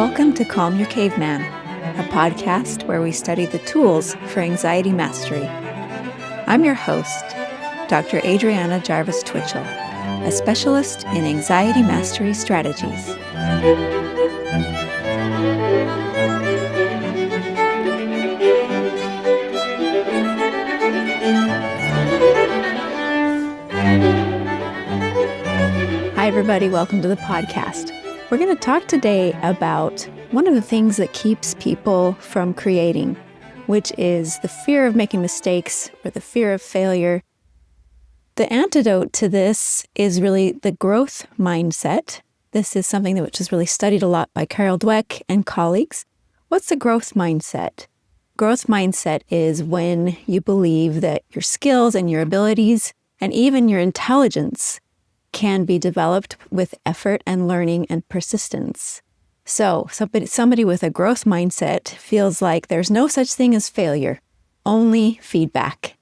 Welcome to Calm Your Caveman, a podcast where we study the tools for anxiety mastery. I'm your host, Dr. Adriana Jarvis Twitchell, a specialist in anxiety mastery strategies. Hi, everybody. Welcome to the podcast. We're going to talk today about one of the things that keeps people from creating, which is the fear of making mistakes or the fear of failure. The antidote to this is really the growth mindset. This is something which is really studied a lot by Carol Dweck and colleagues. What's the growth mindset? Growth mindset is when you believe that your skills and your abilities and even your intelligence can be developed with effort and learning and persistence. So somebody with a growth mindset feels like there's no such thing as failure, only feedback.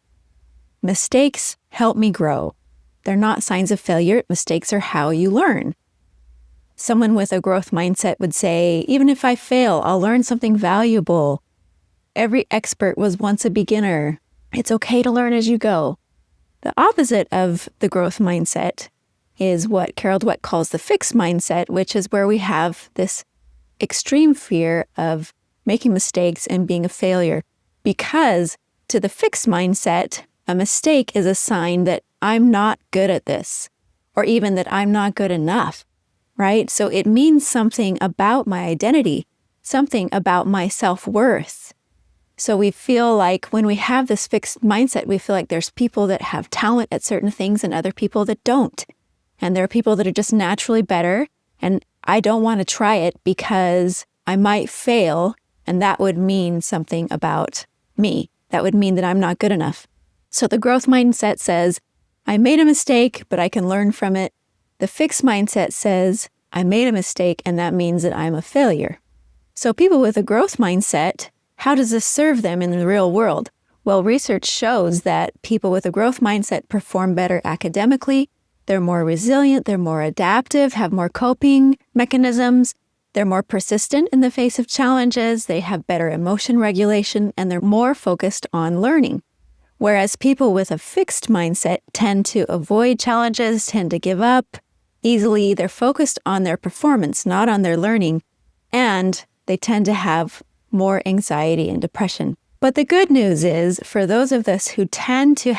Mistakes help me grow. They're not signs of failure. Mistakes are how you learn. Someone with a growth mindset would say, even if I fail, I'll learn something valuable. Every expert was once a beginner. It's okay to learn as you go. The opposite of the growth mindset is what Carol Dweck calls the fixed mindset, which is where we have this extreme fear of making mistakes and being a failure. Because to the fixed mindset, a mistake is a sign that I'm not good at this, or even that I'm not good enough, right? So it means something about my identity, something about my self-worth. So we feel like when we have this fixed mindset, we feel like there's people that have talent at certain things and other people that don't. And there are people that are just naturally better, and I don't want to try it because I might fail, and that would mean something about me. That would mean that I'm not good enough. So the growth mindset says, I made a mistake, but I can learn from it. The fixed mindset says, I made a mistake, and that means that I'm a failure. So people with a growth mindset, how does this serve them in the real world? Well, research shows that people with a growth mindset perform better academically. They're more resilient, they're more adaptive, have more coping mechanisms, they're more persistent in the face of challenges, they have better emotion regulation, and they're more focused on learning. Whereas people with a fixed mindset tend to avoid challenges, tend to give up easily. They're focused on their performance, not on their learning, and they tend to have more anxiety and depression. But the good news is, for those of us who tend to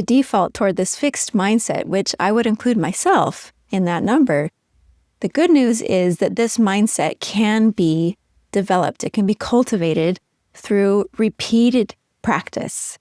default toward this fixed mindset, which I would include myself in that number, the good news is that this mindset can be developed. It can be cultivated through repeated practice.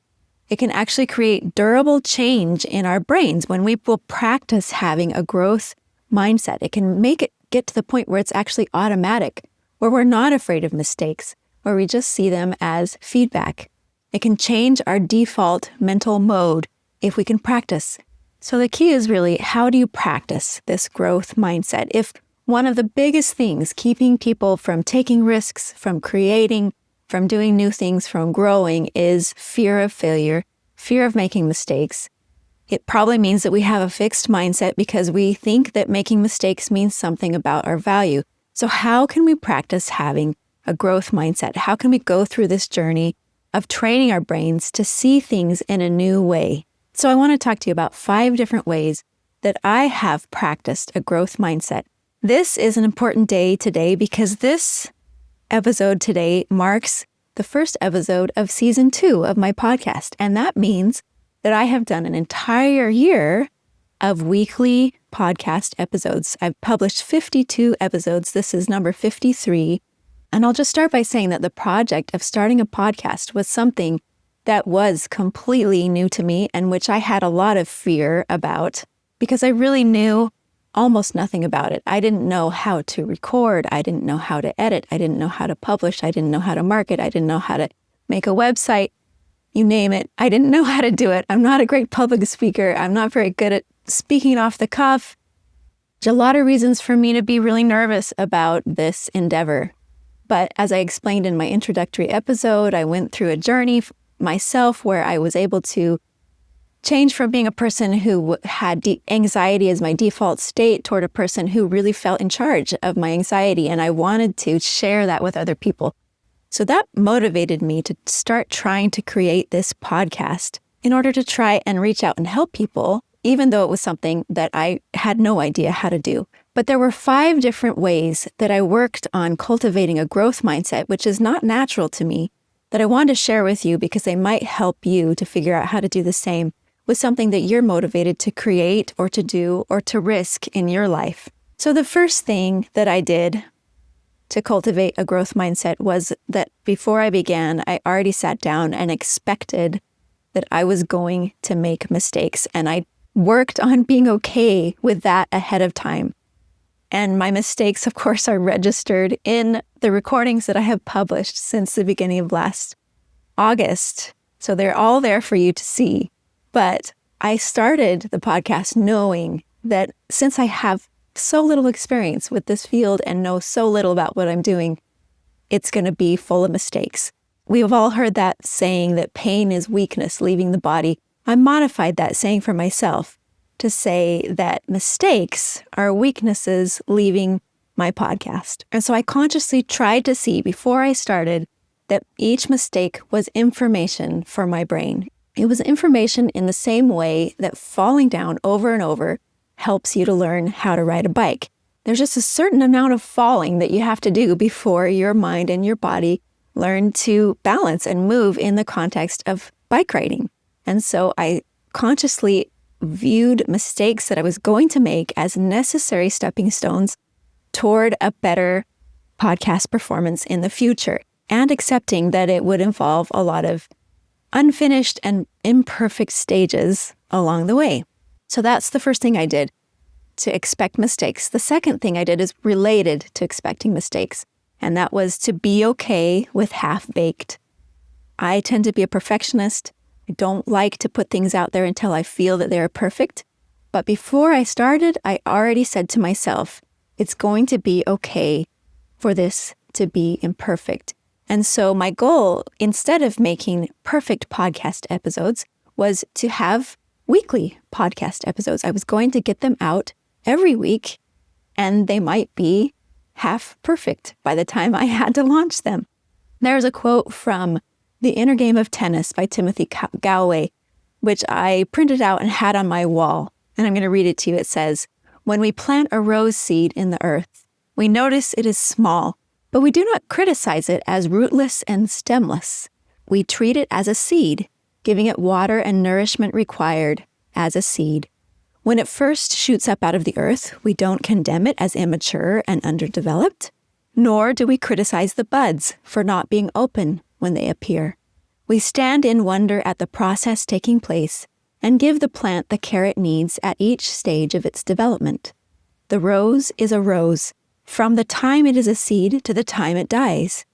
It can actually create durable change in our brains when we will practice having a growth mindset. It can make it get to the point where it's actually automatic, where we're not afraid of mistakes, where we just see them as feedback. It can change our default mental mode if we can practice. So the key is really, how do you practice this growth mindset? If one of the biggest things keeping people from taking risks, from creating, from doing new things, from growing is fear of failure, fear of making mistakes, it probably means that we have a fixed mindset because we think that making mistakes means something about our value. So how can we practice having a growth mindset? How can we go through this journey of training our brains to see things in a new way? So I want to talk to you about 5 different ways that I have practiced a growth mindset. This is an important day today because this episode today marks the first episode of season 2 of my podcast. And that means that I have done an entire year of weekly podcast episodes. I've published 52 episodes. This is number 53. And I'll just start by saying that the project of starting a podcast was something that was completely new to me and which I had a lot of fear about because I really knew almost nothing about it. I didn't know how to record. I didn't know how to edit. I didn't know how to publish. I didn't know how to market. I didn't know how to make a website. You name it. I didn't know how to do it. I'm not a great public speaker. I'm not very good at speaking off the cuff. There's a lot of reasons for me to be really nervous about this endeavor. But as I explained in my introductory episode, I went through a journey myself where I was able to change from being a person who had anxiety as my default state toward a person who really felt in charge of my anxiety. And I wanted to share that with other people. So that motivated me to start trying to create this podcast in order to try and reach out and help people, even though it was something that I had no idea how to do. But there were 5 different ways that I worked on cultivating a growth mindset, which is not natural to me, that I wanted to share with you because they might help you to figure out how to do the same with something that you're motivated to create or to do or to risk in your life. So the first thing that I did to cultivate a growth mindset was that before I began, I already sat down and expected that I was going to make mistakes. And I worked on being okay with that ahead of time. And my mistakes, of course, are registered in the recordings that I have published since the beginning of last August. So they're all there for you to see. But I started the podcast knowing that since I have so little experience with this field and know so little about what I'm doing, it's going to be full of mistakes. We've all heard that saying that pain is weakness leaving the body. I modified that saying for myself to say that mistakes are weaknesses leaving my podcast. And so I consciously tried to see before I started that each mistake was information for my brain. It was information in the same way that falling down over and over helps you to learn how to ride a bike. There's just a certain amount of falling that you have to do before your mind and your body learn to balance and move in the context of bike riding. And so I consciously viewed mistakes that I was going to make as necessary stepping stones toward a better podcast performance in the future, and accepting that it would involve a lot of unfinished and imperfect stages along the way. So that's the first thing I did, to expect mistakes. The second thing I did is related to expecting mistakes, and that was to be okay with half-baked. I tend to be a perfectionist. I don't like to put things out there until I feel that they're perfect. But before I started, I already said to myself, it's going to be okay for this to be imperfect. And so my goal, instead of making perfect podcast episodes, was to have weekly podcast episodes. I was going to get them out every week, and they might be half perfect by the time I had to launch them. There's a quote from The Inner Game of Tennis by Timothy Galloway, which I printed out and had on my wall. And I'm going to read it to you. It says, "When we plant a rose seed in the earth, we notice it is small, but we do not criticize it as rootless and stemless. We treat it as a seed, giving it water and nourishment required as a seed. When it first shoots up out of the earth, we don't condemn it as immature and underdeveloped, nor do we criticize the buds for not being open when they appear. We stand in wonder at the process taking place and give the plant the care it needs at each stage of its development. The rose is a rose from the time it is a seed to the time it dies.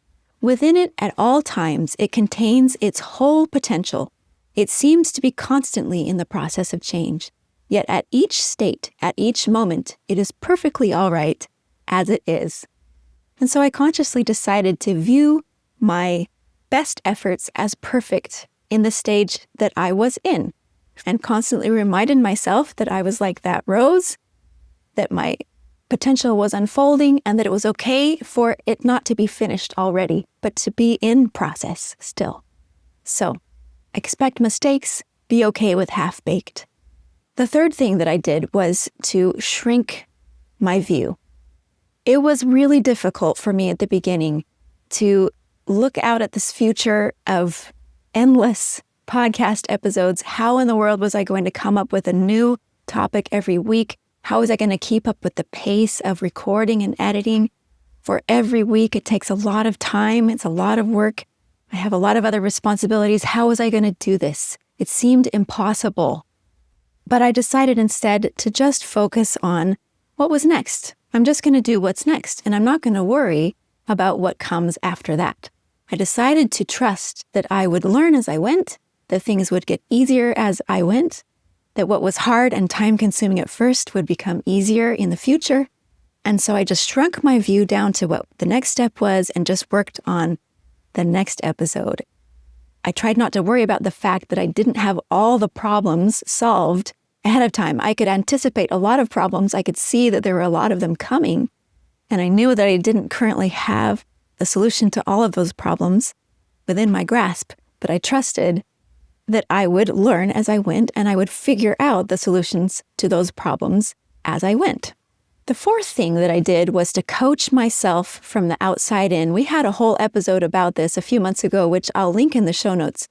Within it, at all times, it contains its whole potential. It seems to be constantly in the process of change. Yet at each state, at each moment, it is perfectly all right as it is." And so I consciously decided to view my best efforts as perfect in the stage that I was in, and constantly reminded myself that I was like that rose, that my potential was unfolding, and that it was okay for it not to be finished already, but to be in process still. So, expect mistakes, be okay with half-baked. The third thing that I did was to shrink my view. It was really difficult for me at the beginning to look out at this future of endless podcast episodes. How in the world was I going to come up with a new topic every week? How was I going to keep up with the pace of recording and editing? For every week, it takes a lot of time. It's a lot of work. I have a lot of other responsibilities. How was I going to do this? It seemed impossible. But I decided instead to just focus on what was next. I'm just going to do what's next, and I'm not going to worry about what comes after that. I decided to trust that I would learn as I went, that things would get easier as I went, that what was hard and time-consuming at first would become easier in the future. And so I just shrunk my view down to what the next step was and just worked on the next episode. I tried not to worry about the fact that I didn't have all the problems solved ahead of time. I could anticipate a lot of problems. I could see that there were a lot of them coming. And I knew that I didn't currently have the solution to all of those problems within my grasp. But I trusted that I would learn as I went, and I would figure out the solutions to those problems as I went. The fourth thing that I did was to coach myself from the outside in. We had a whole episode about this a few months ago, which I'll link in the show notes,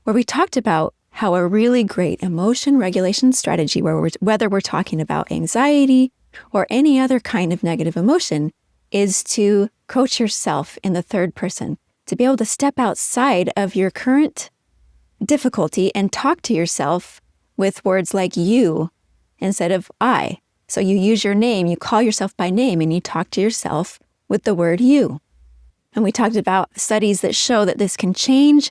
where we talked about how a really great emotion regulation strategy, whether we're talking about anxiety or any other kind of negative emotion, is to coach yourself in the third person, to be able to step outside of your current difficulty and talk to yourself with words like you instead of I. So you use your name, you call yourself by name, and you talk to yourself with the word you. And we talked about studies that show that this can change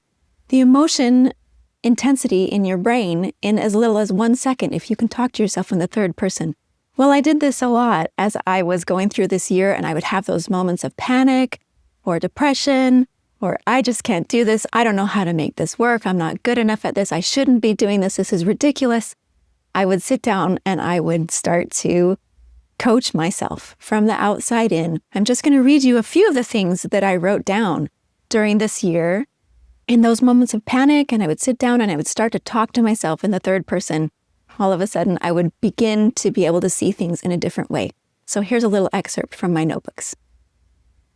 the emotion intensity in your brain in as little as 1 second if you can talk to yourself in the third person. Well, I did this a lot as I was going through this year, and I would have those moments of panic or depression, or I just can't do this. I don't know how to make this work. I'm not good enough at this. I shouldn't be doing this. This is ridiculous. I would sit down and I would start to coach myself from the outside in. I'm just going to read you a few of the things that I wrote down during this year in those moments of panic, and I would sit down and I would start to talk to myself in the third person. All of a sudden, I would begin to be able to see things in a different way. So here's a little excerpt from my notebooks.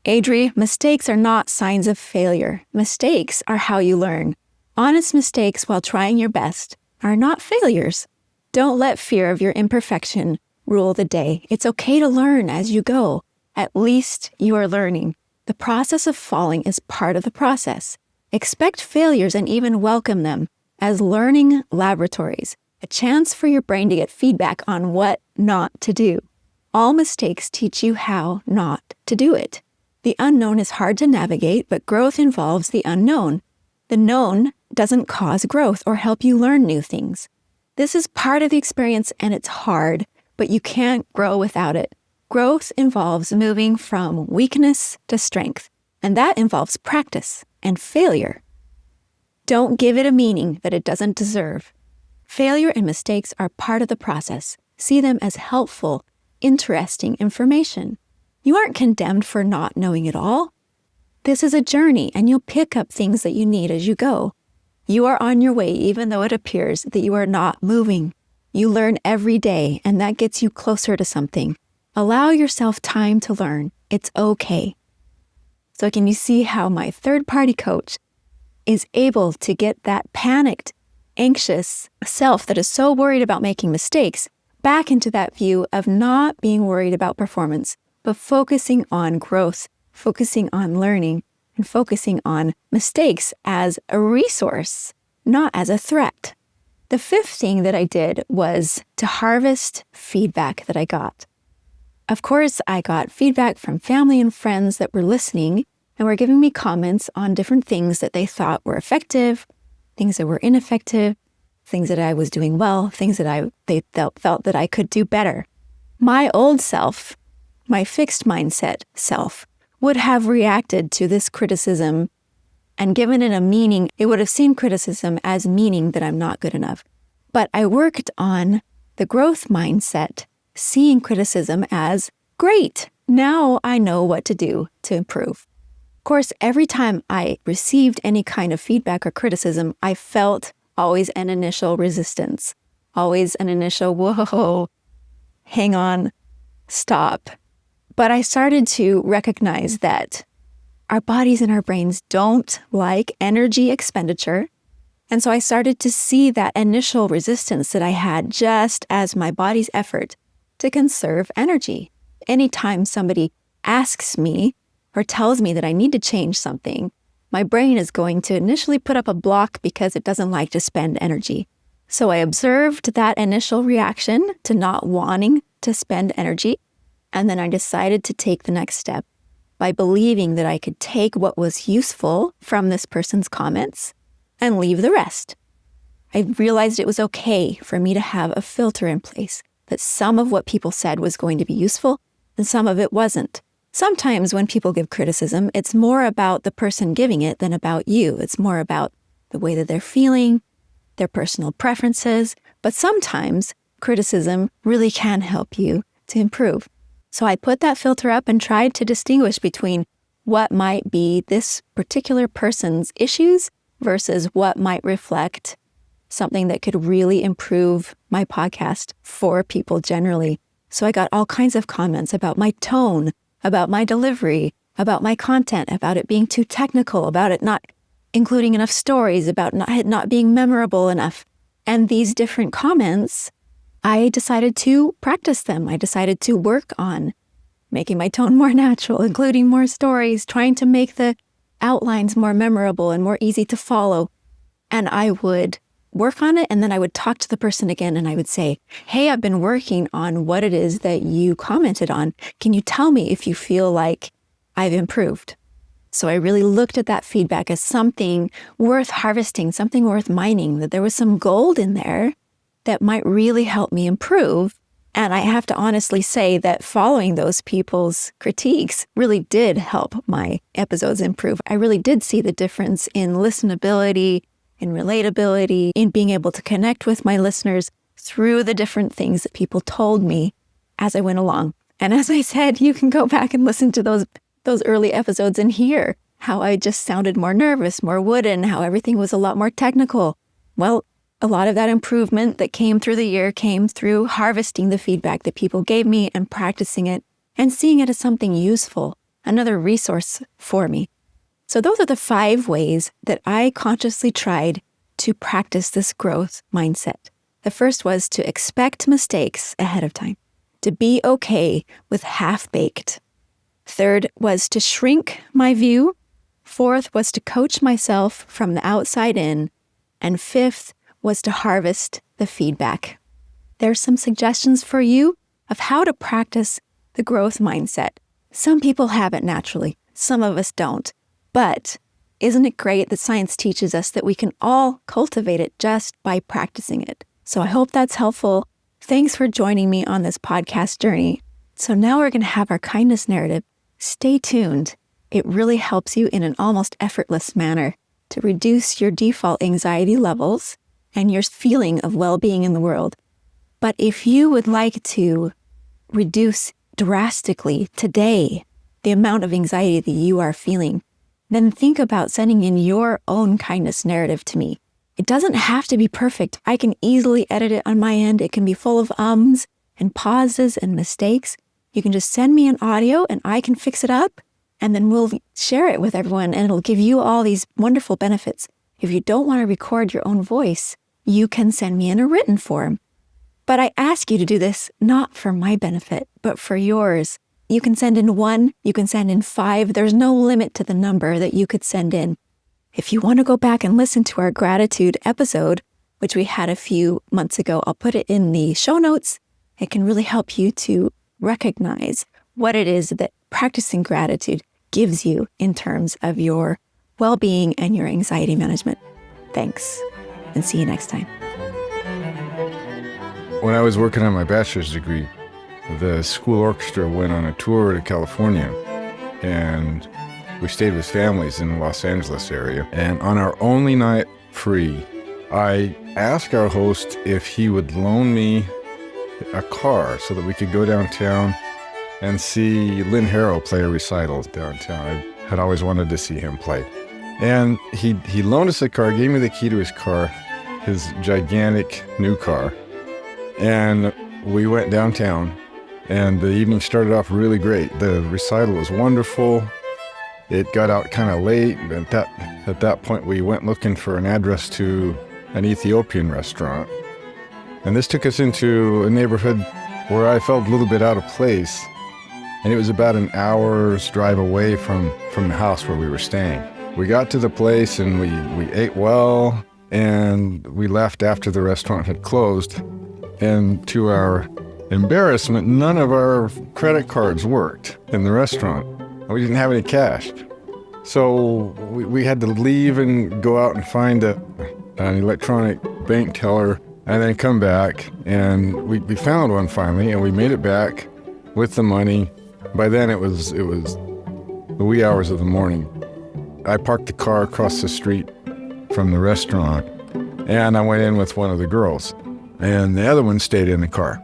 Adri, mistakes are not signs of failure. Mistakes are how you learn. Honest mistakes while trying your best are not failures. Don't let fear of your imperfection rule the day. It's okay to learn as you go. At least you are learning. The process of falling is part of the process. Expect failures and even welcome them as learning laboratories, a chance for your brain to get feedback on what not to do. All mistakes teach you how not to do it. The unknown is hard to navigate, but growth involves the unknown. The known doesn't cause growth or help you learn new things. This is part of the experience and it's hard, but you can't grow without it. Growth involves moving from weakness to strength, and that involves practice and failure. Don't give it a meaning that it doesn't deserve. Failure and mistakes are part of the process. See them as helpful, interesting information. You aren't condemned for not knowing it all. This is a journey, and you'll pick up things that you need as you go. You are on your way, even though it appears that you are not moving. You learn every day, and that gets you closer to something. Allow yourself time to learn. It's okay. So can you see how my third-party coach is able to get that panicked, anxious self that is so worried about making mistakes back into that view of not being worried about performance, but focusing on growth, focusing on learning, and focusing on mistakes as a resource, not as a threat. The fifth thing that I did was to harvest feedback that I got. Of course, I got feedback from family and friends that were listening and were giving me comments on different things that they thought were effective, things that were ineffective, things that I was doing well, things that they felt that I could do better. My old self, my fixed mindset self, would have reacted to this criticism and given it a meaning. It would have seen criticism as meaning that I'm not good enough. But I worked on the growth mindset, seeing criticism as great. Now I know what to do to improve. Of course, every time I received any kind of feedback or criticism, I felt always an initial resistance, always an initial, whoa, hang on, stop. But I started to recognize that our bodies and our brains don't like energy expenditure. And so I started to see that initial resistance that I had just as my body's effort to conserve energy. Anytime somebody asks me or tells me that I need to change something, my brain is going to initially put up a block because it doesn't like to spend energy. So I observed that initial reaction to not wanting to spend energy. And then I decided to take the next step by believing that I could take what was useful from this person's comments and leave the rest. I realized it was okay for me to have a filter in place, that some of what people said was going to be useful and some of it wasn't. Sometimes when people give criticism, it's more about the person giving it than about you. It's more about the way that they're feeling, their personal preferences, but sometimes criticism really can help you to improve. So I put that filter up and tried to distinguish between what might be this particular person's issues versus what might reflect something that could really improve my podcast for people generally. So I got all kinds of comments about my tone, about my delivery, about my content, about it being too technical, about it not including enough stories, about it not being memorable enough. And these different comments, I decided to practice them. I decided to work on making my tone more natural, including more stories, trying to make the outlines more memorable and more easy to follow. And I would work on it, and then I would talk to the person again, and I would say, hey, I've been working on what it is that you commented on. Can you tell me if you feel like I've improved? So I really looked at that feedback as something worth harvesting, something worth mining, that there was some gold in there that might really help me improve. And I have to honestly say that following those people's critiques really did help my episodes improve. I really did see the difference in listenability, in relatability, in being able to connect with my listeners through the different things that people told me as I went along. And as I said, you can go back and listen to those early episodes and hear how I just sounded more nervous, more wooden, how everything was a lot more technical. Well, a lot of that improvement that came through the year came through harvesting the feedback that people gave me and practicing it and seeing it as something useful, another resource for me. So those are the 5 ways that I consciously tried to practice this growth mindset. The first was to expect mistakes ahead of time, to be okay with half-baked. Third was to shrink my view. Fourth was to coach myself from the outside in. And fifth was to harvest the feedback. There's some suggestions for you of how to practice the growth mindset. Some people have it naturally, some of us don't. But isn't it great that science teaches us that we can all cultivate it just by practicing it? So I hope that's helpful. Thanks for joining me on this podcast journey. So now we're going to have our kindness narrative. Stay tuned. It really helps you in an almost effortless manner to reduce your default anxiety levels and your feeling of well-being in the world. But if you would like to reduce drastically today the amount of anxiety that you are feeling, then think about sending in your own kindness narrative to me. It doesn't have to be perfect. I can easily edit it on my end. It can be full of ums and pauses and mistakes. You can just send me an audio and I can fix it up, and then we'll share it with everyone, and it'll give you all these wonderful benefits. If you don't want to record your own voice, you can send me in a written form. But I ask you to do this not for my benefit, but for yours. You can send in 1, you can send in 5. There's no limit to the number that you could send in. If you want to go back and listen to our gratitude episode, which we had a few months ago, I'll put it in the show notes. It can really help you to recognize what it is that practicing gratitude gives you in terms of your well-being and your anxiety management. Thanks, and see you next time. When I was working on my bachelor's degree, the school orchestra went on a tour to California, and we stayed with families in the Los Angeles area. And on our only night free, I asked our host if he would loan me a car so that we could go downtown and see Lynn Harrow play a recital downtown. I had always wanted to see him play. And he loaned us a car, gave me the key to his car, his gigantic new car. And we went downtown, and the evening started off really great. The recital was wonderful. It got out kind of late. At that point, we went looking for an address to an Ethiopian restaurant. And this took us into a neighborhood where I felt a little bit out of place. And it was about an hour's drive away from the house where we were staying. We got to the place and we ate well, and we left after the restaurant had closed. And to our embarrassment, none of our credit cards worked in the restaurant. We didn't have any cash. So we had to leave and go out and find an electronic bank teller and then come back. And we found one finally, and we made it back with the money. By then it was the wee hours of the morning. I parked the car across the street from the restaurant, and I went in with one of the girls, and the other one stayed in the car.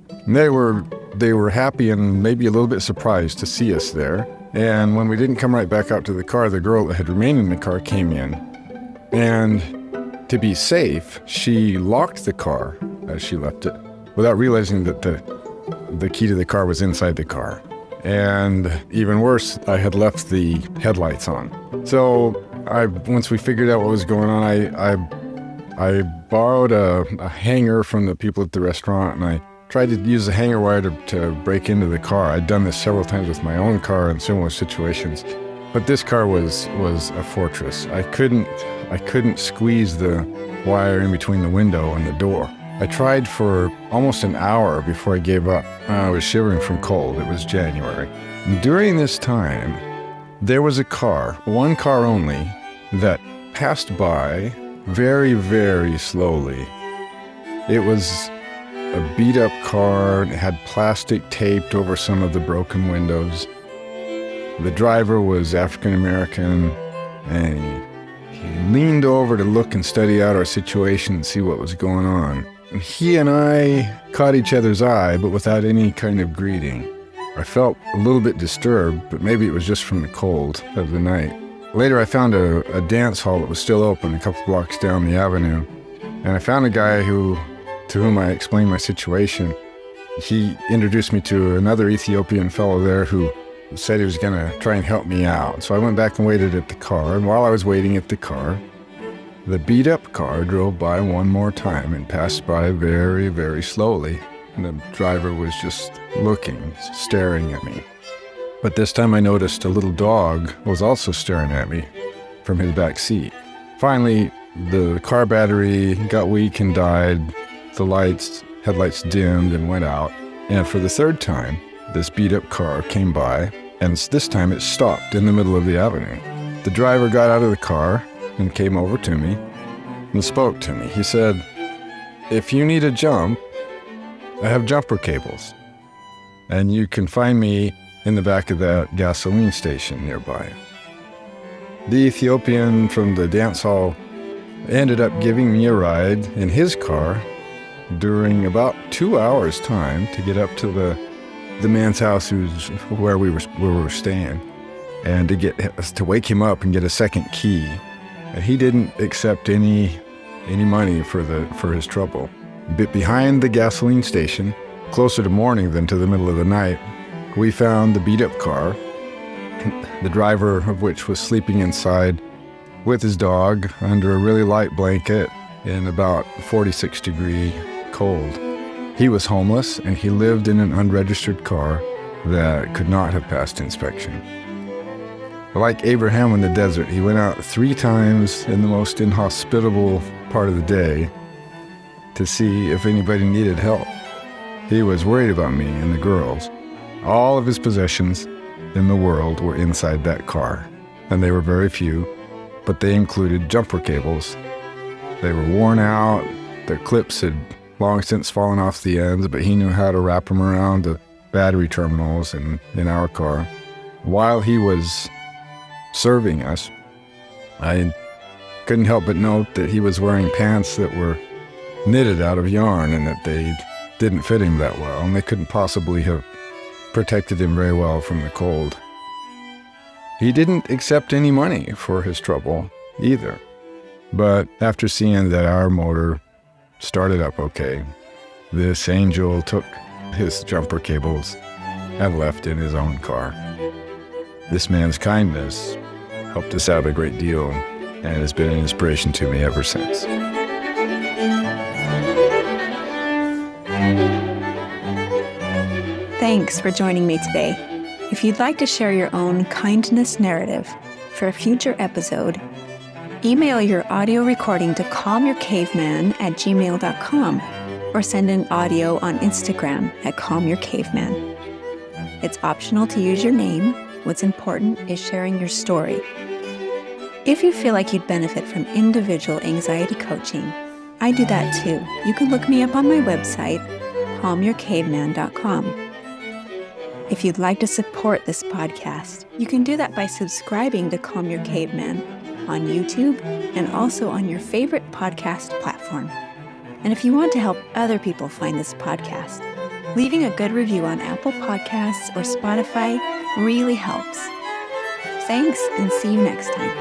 And they were happy and maybe a little bit surprised to see us there. And when we didn't come right back out to the car, the girl that had remained in the car came in. And to be safe, she locked the car as she left it without realizing that the key to the car was inside the car. And even worse, I had left the headlights on. So once we figured out what was going on, I borrowed a hanger from the people at the restaurant, and I tried to use the hanger wire to break into the car. I'd done this several times with my own car in similar situations, but this car was a fortress. I couldn't squeeze the wire in between the window and the door. I tried for almost an hour before I gave up. I was shivering from cold. It was January. During this time, there was a car, one car only, that passed by very, very slowly. It was a beat-up car. It had plastic taped over some of the broken windows. The driver was African-American, and he leaned over to look and study out our situation and see what was going on. And he and I caught each other's eye, but without any kind of greeting. I felt a little bit disturbed, but maybe it was just from the cold of the night. Later, I found a dance hall that was still open a couple blocks down the avenue, and I found a guy to whom I explained my situation. He introduced me to another Ethiopian fellow there who said he was going to try and help me out. So I went back and waited at the car, and while I was waiting at the car, the beat-up car drove by one more time and passed by very, very slowly, and the driver was just looking, staring at me. But this time I noticed a little dog was also staring at me from his back seat. Finally, the car battery got weak and died. The headlights dimmed and went out. And for the third time, this beat-up car came by, and this time it stopped in the middle of the avenue. The driver got out of the car and came over to me and spoke to me. He said, "If you need a jump, I have jumper cables, and you can find me in the back of that gasoline station nearby." The Ethiopian from the dance hall ended up giving me a ride in his car during about 2 hours' time to get up to the man's house where we were staying, and to wake him up and get a second key. And he didn't accept any money for his trouble. But behind the gasoline station, closer to morning than to the middle of the night, we found the beat-up car, the driver of which was sleeping inside with his dog under a really light blanket in about 46-degree cold. He was homeless, and he lived in an unregistered car that could not have passed inspection. Like Abraham in the desert, he went out 3 times in the most inhospitable part of the day to see if anybody needed help. He was worried about me and the girls. All of his possessions in the world were inside that car, and they were very few, but they included jumper cables. They were worn out, their clips had long since fallen off the ends, but he knew how to wrap them around the battery terminals in our car. While he was serving us, I couldn't help but note that he was wearing pants that were knitted out of yarn and that they didn't fit him that well, and they couldn't possibly have protected him very well from the cold. He didn't accept any money for his trouble either, but after seeing that our motor started up okay, this angel took his jumper cables and left in his own car. This man's kindness helped us out a great deal and has been an inspiration to me ever since. Thanks for joining me today. If you'd like to share your own kindness narrative for a future episode, email your audio recording to calmyourcaveman@gmail.com or send an audio on Instagram @calmyourcaveman. It's optional to use your name. What's important is sharing your story. If you feel like you'd benefit from individual anxiety coaching, I do that too. You can look me up on my website, calmyourcaveman.com. If you'd like to support this podcast, you can do that by subscribing to Calm Your Caveman on YouTube and also on your favorite podcast platform. And if you want to help other people find this podcast, leaving a good review on Apple Podcasts or Spotify really helps. Thanks, and see you next time.